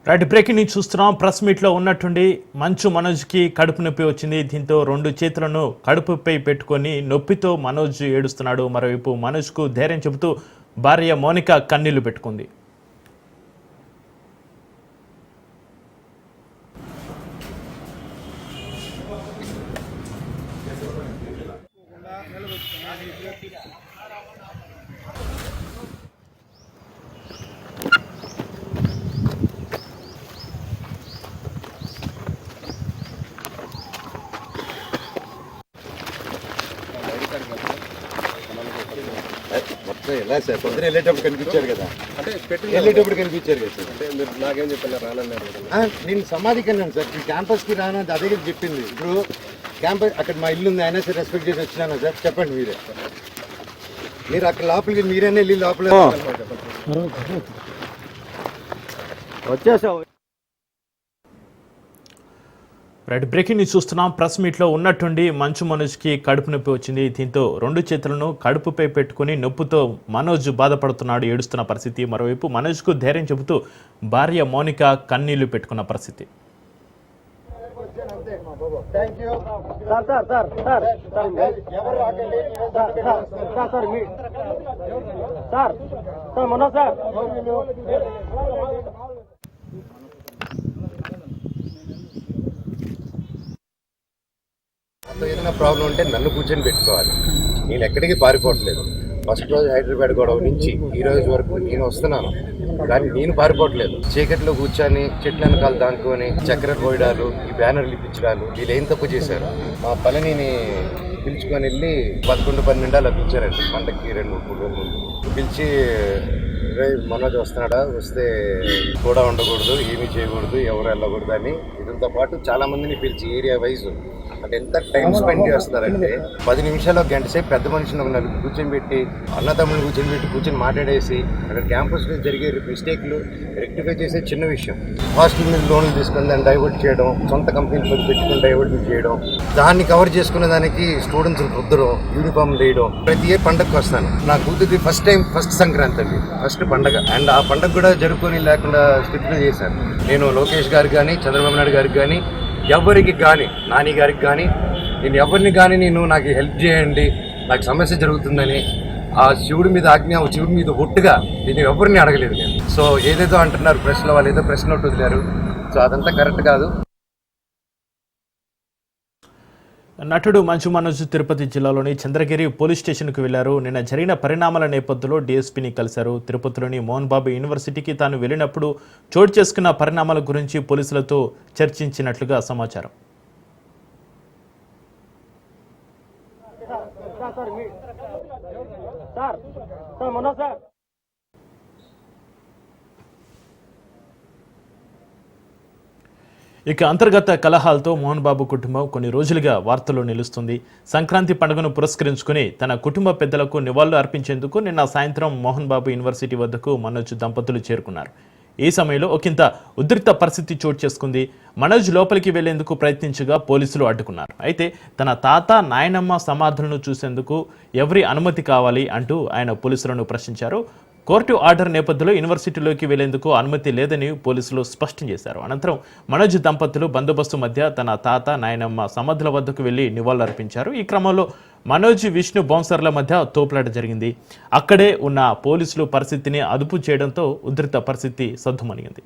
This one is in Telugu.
రైట్ బ్రేకింగ్ న్యూస్ చూస్తున్నాం. ప్రెస్ మీట్లో ఉన్నట్టుండి మంచు మనోజ్కి కడుపు నొప్పి వచ్చింది. దీంతో రెండు చేతులను కడుపుపై పెట్టుకొని నొప్పితో మనోజ్ ఏడుస్తున్నాడు. మరోవైపు మనోజ్కు ధైర్యం చెబుతూ భార్య మౌనిక కన్నీళ్లు పెట్టుకుంది. మొత్తం ఎలా సార్ పొద్దున వెళ్ళేటప్పుడు కనిపించారు కదా, అంటే వెళ్ళేటప్పుడు కనిపించారు కదా సార్. అంటే మీరు నాకేం చెప్పారు రానన్నారు. నేను సమాధికి వెళ్ళాను సార్, ఈ క్యాంపస్కి రాను అదే చెప్పింది. ఇప్పుడు క్యాంపస్ అక్కడ మా ఇల్లు ఉంది, అయినా సరే రెస్పెక్ట్ చేసి వచ్చినాను సార్. చెప్పండి మీరే, మీరు అక్కడ లోపలికి మీరైనా వెళ్ళి లోపల వచ్చేసావు. రైట్ బ్రేకింగ్ న్యూస్ చూస్తున్నాం. ప్రెస్ మీట్లో ఉన్నట్టుండి మంచు మనోజ్కి కడుపు నొప్పి వచ్చింది. దీంతో రెండు చేతులను కడుపుపై పెట్టుకుని నొప్పితో మనోజ్ బాధపడుతున్నాడు, ఏడుస్తున్న పరిస్థితి. మరోవైపు మనోజ్కు ధైర్యం చెబుతూ భార్య మౌనిక కన్నీళ్లు పెట్టుకున్న పరిస్థితి. ఏదైనా ప్రాబ్లం ఉంటే నన్ను కూర్చొని పెట్టుకోవాలి. నేను ఎక్కడికి పారిపోవట్లేదు. ఫస్ట్ రోజు హైదరాబాద్ గొడవ నుంచి ఈ రోజు వరకు నేను వస్తున్నాను, కానీ నేను పారిపోవట్లేదు. చీకట్లో కూర్చొని చెట్ల వెనకాల దాంకొని చక్కెర పోయడాలు, ఈ బ్యానర్లు ఇప్పించడాలు, వీళ్ళు ఏం తప్పు చేశారు? మా పళనిని పిలుచుకొని వెళ్ళి 11-12 పిలిచారండి. పండక్కి 2-3 రోజులు ముందు పిలిచి మనోజ్ వస్తున్నాడా, వస్తే కూడా ఉండకూడదు, ఏమీ చేయకూడదు, ఎవరు వెళ్ళకూడదు అని. దీంతో పాటు చాలా మందిని పిలిచి ఏరియా వైజ్ అంటే ఎంత టైం స్పెండ్ చేస్తారంటే 10 నిమిషాలు ఒక గంట సేపు పెద్ద మనిషిని ఒక నలుగురు కూర్చొని పెట్టి, అన్నదమ్ముని కూర్చొని మాట్లాడేసి అక్కడ క్యాంపస్లో జరిగే మిస్టేక్లు రెక్టిఫై చేసే చిన్న విషయం. హాస్టల్ మీద లోన్లు తీసుకుని దాన్ని డైవర్ట్ చేయడం, సొంత కంపెనీలు పెట్టుకుని డైవర్ట్ చేయడం, దాన్ని కవర్ చేసుకునే దానికి స్టూడెంట్స్ రుద్దడం, యూనిఫామ్ వేయడం. ప్రతి ఇయర్ పండగకి వస్తాను. నా కూతురిది ఫస్ట్ సంక్రాంతి అండి, ఫస్ట్ పండగ. అండ్ ఆ పండగ కూడా జరుపుకొని లేకుండా స్ట్రిక్ట్గా చేశాను. నేను లోకేష్ గారికి కానీ, చంద్రబాబు నాయుడు గారికి కానీ, ఎవరికి కానీ, నాని గారికి కానీ, నేను ఎవరిని కానీ నాకు హెల్ప్ చేయండి, నాకు సమస్య జరుగుతుందని ఆ శివుడి మీద ఆజ్ఞ, శివుడి మీద ఒట్టుగా నేను ఎవరిని అడగలేదు నేను. సో ఏదేదో అంటున్నారు ప్రెస్లో, వాళ్ళు ఏదో ప్రెస్ నోట్ వదిలారు. సో అదంతా కరెక్ట్ కాదు. నటుడు మంచు మనోజ్ తిరుపతి జిల్లాలోని చంద్రగిరి పోలీస్ స్టేషన్కు వెళ్లారు. నిన్న జరిగిన పరిణామాల నేపథ్యంలో డీఎస్పీని కలిశారు. తిరుపతిలోని మోహన్ బాబు యూనివర్సిటీకి తాను వెళ్ళినప్పుడు చోటు చేసుకున్న పరిణామాల గురించి పోలీసులతో చర్చించినట్లుగా సమాచారం. ఇక అంతర్గత కలహాలతో మోహన్ బాబు కుటుంబం కొన్ని రోజులుగా వార్తల్లో నిలుస్తుంది. సంక్రాంతి పండుగను పురస్కరించుకుని తన కుటుంబ పెద్దలకు నివాళులు అర్పించేందుకు నిన్న సాయంత్రం మోహన్ బాబు యూనివర్సిటీ వద్దకు మనోజ్ దంపతులు చేరుకున్నారు. ఈ సమయంలో ఒకంత ఉద్రిక్త పరిస్థితి చోటు చేసుకుంది. మనోజ్ లోపలికి వెళ్లేందుకు ప్రయత్నించగా పోలీసులు అడ్డుకున్నారు. అయితే తన తాత, నాయనమ్మ సమాధులను చూసేందుకు ఎవరి అనుమతి కావాలి అంటూ ఆయన పోలీసులను ప్రశ్నించారు. కోర్టు ఆర్డర్ నేపథ్యంలో యూనివర్సిటీలోకి వెళ్లేందుకు అనుమతి లేదని పోలీసులు స్పష్టం చేశారు. అనంతరం మనోజ్ దంపతులు బందోబస్తు మధ్య తన తాత, నాయనమ్మ సమాధుల వద్దకు వెళ్లి నివాళులర్పించారు. ఈ క్రమంలో మనోజ్, విష్ణు బౌన్సర్ల మధ్య తోపులాట జరిగింది. అక్కడే ఉన్న పోలీసులు పరిస్థితిని అదుపు చేయడంతో ఉద్రిక్త పరిస్థితి సద్దుమణిగింది.